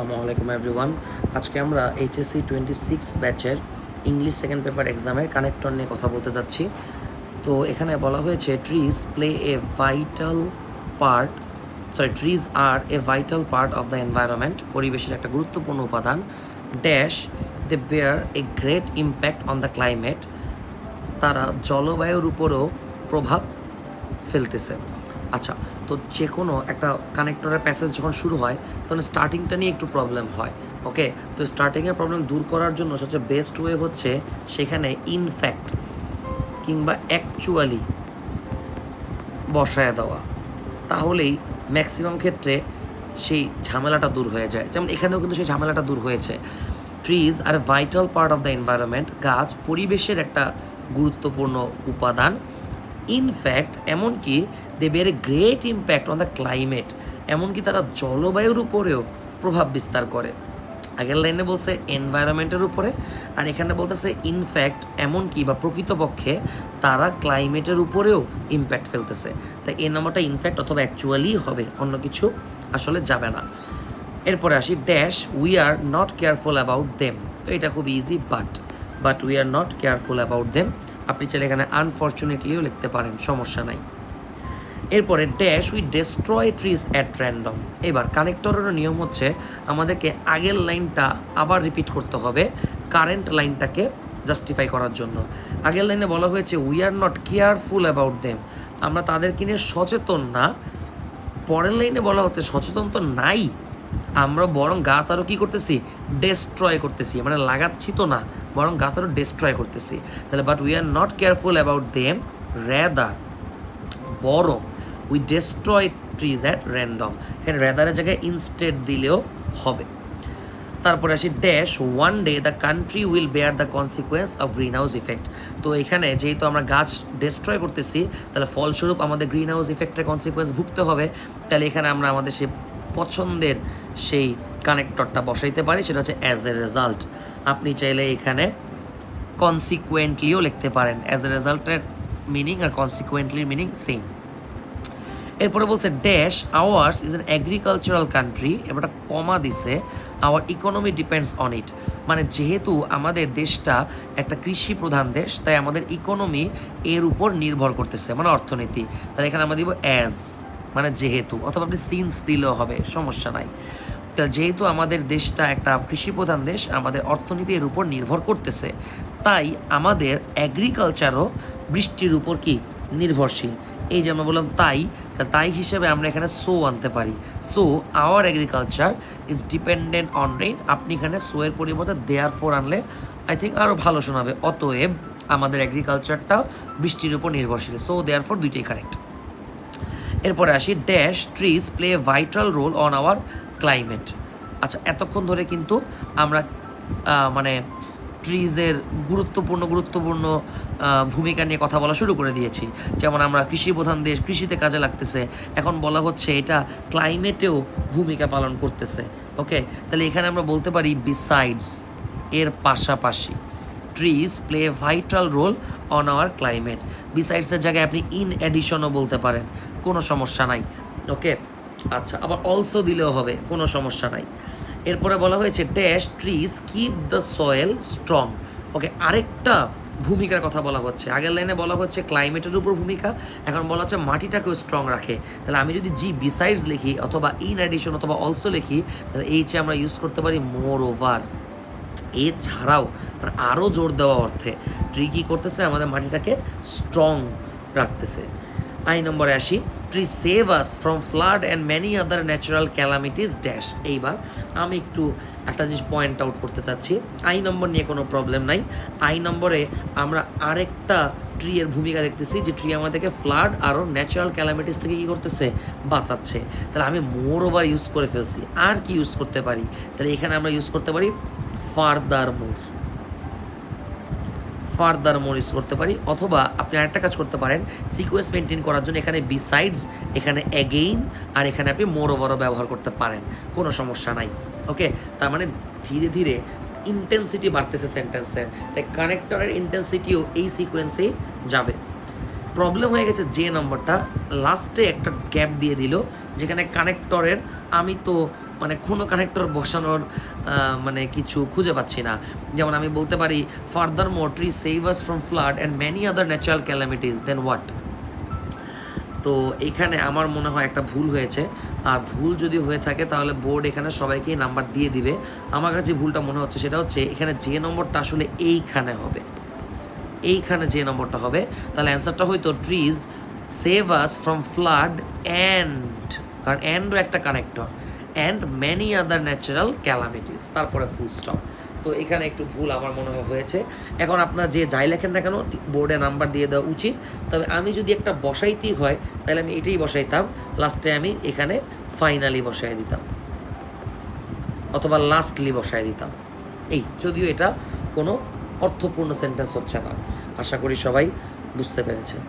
আসসালামু আলাইকুম এভরিওয়ান। আজকে আমরা এইচএসসি 26 ব্যাচের ইংলিশ সেকেন্ড পেপার এক্সামের কানেক্টর নিয়ে কথা বলতে যাচ্ছি। তো এখানে বলা হয়েছে trees are a vital part of the environment. পরিবেশের একটা গুরুত্বপূর্ণ উপাদান। Dash they bear a great impact on the climate. তারা জলবায়ুর উপরও প্রভাব ফেলতেছে। আচ্ছা, তো যে কোনো একটা কানেক্টরের প্যাসেজ যখন শুরু হয় তখন স্টার্টিংটা নিয়ে একটু প্রবলেম হয়। ওকে, তো স্টার্টিংয়ের প্রবলেম দূর করার জন্য সবচেয়ে বেস্ট ওয়ে হচ্ছে সেখানে ইনফ্যাক্ট কিংবা অ্যাকচুয়ালি বসায় দেওয়া। তাহলেই ম্যাক্সিমাম ক্ষেত্রে সেই ঝামেলাটা দূর হয়ে যায়। যেমন এখানেও কিন্তু সেই ঝামেলাটা দূর হয়েছে। Trees are a vital part of the environment. গাছ পরিবেশের একটা গুরুত্বপূর্ণ উপাদান। ইনফ্যাক্ট এমনকি they bear a great impact on the climate. এমনকি তারা জলবায়ুর উপরেও প্রভাব বিস্তার করে। আগের লাইনে বলছে এনভায়রনমেন্টের উপরে, আর এখানে বলতেছে ইনফ্যাক্ট এমনকি বা প্রকৃতপক্ষে তারা ক্লাইমেটের উপরেও ইম্প্যাক্ট ফেলতেছে। তাই এই নাম্বারটা ইনফ্যাক্ট অথবা অ্যাকচুয়ালি হবে, অন্য কিছু আসলে যাবে না। এরপরে আসি dash we are not careful about them. তো এটা খুব easy, but we are not careful about them. আপনি চাইলে এখানে আনফর্চুনেটলিও লিখতে পারেন, সমস্যা নাই। এরপরে dash we destroy trees at random. এবার কানেক্টরের নিয়ম হচ্ছে আমাদেরকে আগের লাইনটা আবার রিপিট করতে হবে কারেন্ট লাইনটাকে জাস্টিফাই করার জন্য। আগের লাইনে বলা হয়েছে we are not careful about them, আমরা তাদেরকে নিয়ে সচেতন না। পরের লাইনে বলা হচ্ছে সচেতন তো নাই, আমরা বরং গাছ আরও কী করতেছি, ডেস্ট্রয় করতেছি, মানে লাগাচ্ছি তো না, বরং গাছ আরও ডেস্ট্রয় করতেছি। তাহলে but we are not careful about them, rather বরং we destroy trees at random. এখানে র্যাদারের জায়গায় ইনস্টেড দিলেও হবে। তারপরে আসি dash one day the country will bear the consequence of green house effect. তো এখানে যেহেতু আমরা গাছ ডেস্ট্রয় করতেছি, তাহলে ফলস্বরূপ আমাদের গ্রিন হাউস ইফেক্টের কনসিকুয়েন্স ভুগতে হবে। তাহলে এখানে আমরা আমাদের সেই পছন্দের সেই কানেক্টরটা বসাইতে পারি, সেটা হচ্ছে অ্যাজ এ রেজাল্ট। আপনি চাইলে এখানে কনসিকুয়েন্টলিও লিখতে পারেন। অ্যাজ এ রেজাল্টের মিনিং আর কনসিকুয়েন্টলির মিনিং সেম। এরপরে বলছে dash hours is an agricultural country, এবারটা কমা দিছে, hour economy depends on it. মানে যেহেতু আমাদের দেশটা একটা কৃষি প্রধান দেশ, তাই আমাদের ইকোনমি এর উপর নির্ভর করতেছে, মানে অর্থনীতি। তাহলে এখানে আমরা দিব অ্যাজ, মানে যেহেতু, অথবা আপনি সিন্স দিলেও হবে, সমস্যা নাই। তা যেহেতু আমাদের দেশটা একটা কৃষি প্রধান দেশ, আমাদের অর্থনীতি এর উপর নির্ভর করতেছে, তাই আমাদের অ্যাগ্রিকালচারও বৃষ্টির উপর কি নির্ভরশীল। এই যে আমরা বললাম তাই হিসেবে আমরা এখানে সো আনতে পারি। So our agriculture is dependent on rain. আপনি এখানে সো এর পরিবর্তে দেয়ার ফোর আনলে আই থিঙ্ক আরও ভালো শোনাবে। অতএব আমাদের এগ্রিকালচারটাও বৃষ্টির উপর নির্ভরশীল। সো দেয়ার ফোর দুইটাই কারেক্ট। এরপরে আসি dash trees play a vital role on our climate. আচ্ছা, এতক্ষণ ধরে কিন্তু আমরা মানে ট্রিজের গুরুত্বপূর্ণ ভূমিকা নিয়ে কথা বলা শুরু করে দিয়েছি। যেমন আমরা কৃষি প্রধান দেশ, কৃষিতে কাজে লাগতেছে, এখন বলা হচ্ছে এটা ক্লাইমেটেও ভূমিকা পালন করতেছে। ওকে, তাহলে এখানে আমরা বলতে পারি বিসাইডস, এর পাশাপাশি trees play a vital role on our climate. বিসাইডসের জায়গায় আপনি ইন অ্যাডিশনও বলতে পারেন, কোনো সমস্যা নাই। ওকে, আচ্ছা, আবার অলসো দিলেও হবে, কোনো সমস্যা নাই। এরপরে বলা হয়েছে dash trees keep the soil strong. Okay, আরেকটা ভূমিকার কথা বলা হচ্ছে। আগের লাইনে বলা হচ্ছে ক্লাইমেটের উপর ভূমিকা, এখন বলা হচ্ছে মাটিটাকেও স্ট্রং রাখে। তাহলে আমি যদি জি বিসাইডস লিখি, অথবা ইন অ্যাডিশন, অথবা অলসো লিখি, তাহলে এইচে আমরা ইউজ করতে পারি মোর ওভার। এছাড়াও মানে আরও জোর দেওয়া অর্থে ট্রি কী করতেছে, আমাদের মাটিটাকে স্ট্রং রাখতেছে। আই নম্বরে আসি tree save us from flood and many other natural calamities dash. এইবার আমি একটু একটা জিনিস পয়েন্ট আউট করতে চাচ্ছি। আই নম্বর নিয়ে কোনো প্রবলেম নাই। আই নম্বরে আমরা আরেকটা ট্রি এর ভূমিকা দেখতেছি, যে ট্রি আমাদেরকে ফ্লাড আরও ন্যাচারাল ক্যালামিটিস থেকে কী করতেছে, বাঁচাচ্ছে। তাহলে আমি মোর ওভার ইউজ করে ফেলছি, আর কি ইউজ করতে পারি? তাহলে এখানে আমরা ইউজ করতে পারি ফার্দার মোর ইউজ করতে পারি। অথবা আপনি আরেকটা কাজ করতে পারেন, সিকোয়েন্স মেনটেন করার জন্য এখানে বিসাইডস, এখানে অ্যাগেইন, আর এখানে আপনি মোর ওভারও ব্যবহার করতে পারেন, কোনো সমস্যা নাই। ওকে, তার মানে ধীরে ধীরে ইন্টেন্সিটি বাড়তেছে সেন্টেন্সের, তাই কানেক্টরের ইন্টেন্সিটিও এই সিকোয়েন্সেই যাবে। প্রবলেম হয়ে গেছে যে নাম্বারটা লাস্টে একটা গ্যাপ দিয়ে দিল, যেখানে কানেক্টরের আমি তো মানে কোনো কানেক্টর বসানোর মানে কিছু খুঁজে পাচ্ছি না। যেমন আমি বলতে পারি furthermore tree save us from flood and many other natural calamities, then what? তো এখানে আমার মনে হয় একটা ভুল হয়েছে, আর ভুল যদি হয়ে থাকে তাহলে বোর্ড এখানে সবাইকেই নাম্বার দিয়ে দিবে। আমার কাছে ভুলটা মনে হচ্ছে সেটা হচ্ছে এখানে যে নম্বরটা আসলে এইখানে হবে, এইখানে যে নম্বরটা হবে, তাহলে অ্যান্সারটা হয়তো trees save us from flood and, কারণ অ্যান্ডও একটা connector, and many other natural calamities, তারপরে ফুল স্টপ। তো এখানে একটু ভুল আমার মনে হয় হয়েছে। এখন আপনার যে যাই লেখেন না কেন বোর্ডে নাম্বার দিয়ে দেওয়া উচিত। তবে আমি যদি একটা বসাইতেই হয় তাহলে আমি এটাই বসাইতাম, লাস্টে আমি এখানে ফাইনালি বসাই দিতাম অথবা লাস্টলি বসাই দিতাম। এই যদিও এটা কোনো অর্থপূর্ণ সেন্টেন্স হচ্ছে না। আশা করি সবাই বুঝতে পেরেছেন।